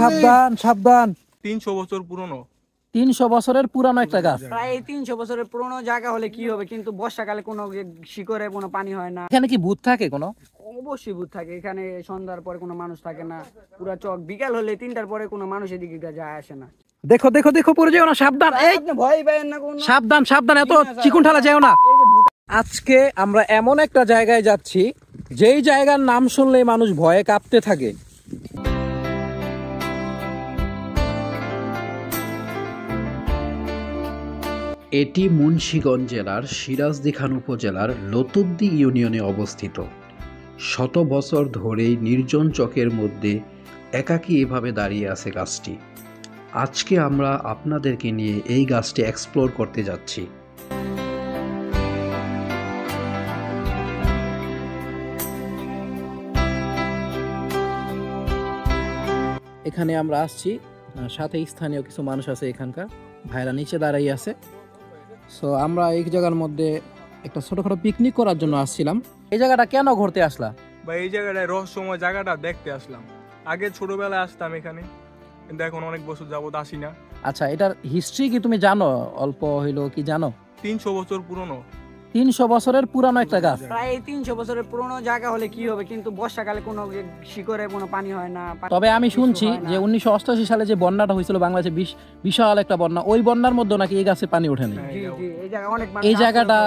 সাবধান সাবধান। 300 বছর পুরনো। 300 বছরের পুরানো একটা গাছ। প্রায় 300 বছরের পুরনো জায়গা হলে কি হবে, কিন্তু বর্ষাকালে কোনো শিকড়ে কোনো পানি হয় না। এখানে কি ভূত থাকে কোনো? অবশ্যই ভূত থাকে এখানে। সন্ধ্যার পরে কোনো মানুষ থাকে না, পুরো চক। বিকাল হলে 3টার পরে কোনো মানুষ এদিকে যায় আসে না। দেখো দেখো দেখো, পড়ে যেও না, সাবধান। এই ভয় পাবেন না কোনো। সাবধান সাবধান, এত চিকুন ঠালা যেও না। আজকে আমরা এমন একটা জায়গায় যাচ্ছি যেই জায়গার নাম শুনলেই মানুষ ভয়ে কাঁপতে থাকে। এটি মুন্সিগঞ্জ জেলার সিরাজদি খান উপজেলার লতুবদি ইউনিয়নে অবস্থিত। শত বছর ধরেই নির্জন চকের মধ্যে একাকী এভাবে দাঁড়িয়ে আছে গাছটি। আজকে আমরা আপনাদেরকে নিয়ে এই গাছটি এক্সপ্লোর করতে যাচ্ছি। এখানে আমরা আসছি, সাথে স্থানীয় কিছু মানুষ আছে, এখানকার ভাইরা নিচে দাঁড়াই আছে। সো আমরা এই জায়গার মধ্যে একটা ছোটখাটো পিকনিক করার জন্য আসছিলাম। এই জায়গাটা কেন ঘুরতে আসলা? বা এই জায়গাটায় রহস্যময় জায়গাটা দেখতে আসলাম। আগে ছোটবেলায় আসতাম এখানে, কিন্তু এখন অনেক বছর যাবত আসি না। আচ্ছা, এটার হিস্ট্রি কি তুমি জানো? অল্প হইলো কি জানো? 300 বছর পুরনো। 300 বছরের পুরানো একটা গাছ। প্রায় 300 বছরের পুরনো জায়গা হলে কি হবে, কিন্তু বর্ষাকালে কোনো শিকড়ে কোনো পানি হয় না। তবে আমি শুনছি যে 1988 সালে যে বন্যাটা হয়েছিল বাংলাদেশে, বিশাল একটা বন্যা, ওই বন্যার মধ্যে নাকি এই গাছে পানি ওঠেনি। এই জায়গাটা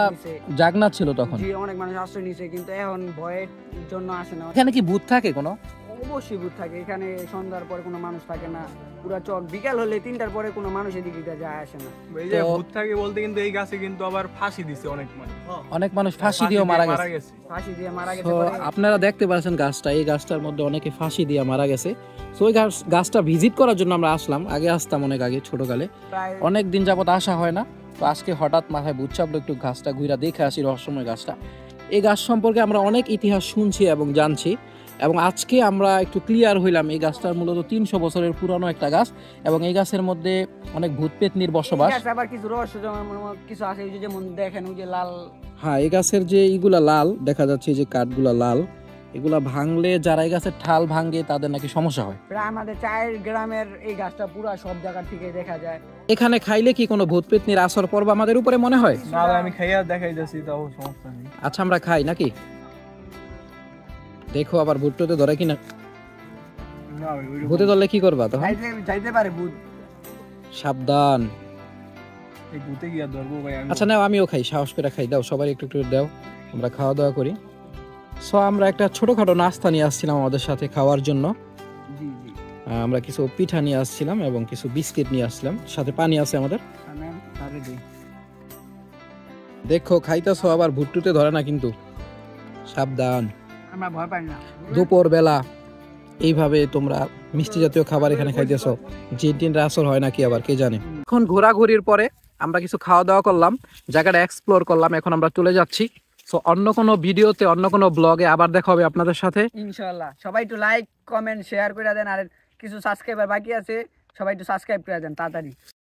জাগনাত ছিল তখন। অনেক মানুষ আশ্রয় নিছে, কিন্তু এখন ভয়ের জন্য আসে না। এখানে কি ভূত থাকে কোনো? অবশ্যই ভূত থাকে এখানে। সন্ধ্যার পরে কোনো মানুষ থাকে না, পুরো চক। বিকাল হলে 3টার পরে কোনো মানুষ এদিকে যায় আসে না। এই যে ভূত থাকে বলতে কিন্তু এই গাছে কিন্তু আবার ফাঁসি দিছে অনেক মানুষ ফাঁসি দিয়ে মারা গেছে। ফাঁসি দিয়ে মারা গেছে। আপনারা দেখতে পাচ্ছেন গাছটা, এই গাছটার মধ্যে অনেকে ফাঁসি দিয়ে মারা গেছে। তো ওই গাছটা ভিজিট করার জন্য আমরা আসলাম। আগে আসতাম অনেক আগে, ছোটকালে। অনেক দিন যাবত আসা হয় না, তো আজকে হঠাৎ মাথায় বুঝ চাপলো একটু গাছটা ঘুরে দেখে আসি, রহস্যময় গাছটা। এই গাছ সম্পর্কে আমরা অনেক ইতিহাস শুনছি এবং জানছি, এবং আজকে আমরা একটু ক্লিয়ার হইলাম এই গাছটার মূলত 300 বছরের পুরানো একটা গাছ, এবং এই গাছের মধ্যে অনেক ভূত পেতনির বসবাস। আবার কিছু রহস্য কিছু আছে, যেমন দেখেন ওই যে লাল। হ্যাঁ, এই গাছের যে এইগুলা লাল দেখা যাচ্ছে, যে কাঠগুলা লাল, এগুলা ভাঙলে, যারা এই গাছের ঠাল ভাঙে তাদের নাকি সমস্যা হয়। আমাদের 4 গ্রামের এই গাছটা পুরো সব জায়গা থেকে দেখা যায়। এখানে খাইলে কি কোনো ভূত পেতনির আসর পর্ব আমাদের উপরে মনে হয়? না, আমি খাইয়া দেখাই যাচ্ছি, তাও সমস্যা নেই। আচ্ছা, আমরা খাই নাকি? দেখো আবার ভূততে ধরে কিনা। ভূতে ধরলে কি করবা? তখন যাইতে পারে ভূত, সাবধান। এই ভূতে গিয়া ধরবো ভাই আমি। আচ্ছা নাও, আমিও খাই, সাহস করে খাই, দাও সবাই একটু একটু দাও, আমরা খাওয়া দাওয়া করি। সো আমরা একটা ছোটখাটো নাস্তা নিয়ে আসছিলাম আমাদের সাথে খাওয়ার জন্য। আমরা কিছু পিঠা নিয়ে আসছিলাম এবং কিছু বিস্কিট নিয়ে আসলাম, সাথে পানি আছে আমাদের। দেখো খাইতেছো, আবার ভুট্টুতে ধরে না কিন্তু, সাবধান। আমরা ভয় পাই না। দুপুর বেলা এইভাবে তোমরা মিষ্টি জাতীয় খাবার এখানে খাইতেছো, জিন আসর হয় নাকি আবার কে জানে। এখন ঘোরাঘুরির পরে আমরা কিছু খাওয়া দাওয়া করলাম, জায়গাটা এক্সপ্লোর করলাম, এখন আমরা চলে যাচ্ছি। সো অন্য কোনো ভিডিওতে, অন্য কোনো ব্লগে আবার দেখা হবে আপনাদের সাথে ইনশাআল্লাহ। সবাই একটু লাইক, কমেন্ট, শেয়ার করে দেন। আর কিছু সাবস্ক্রাইবার বাকি আছে, সবাই একটু সাবস্ক্রাইব করে দেন তাড়াতাড়ি।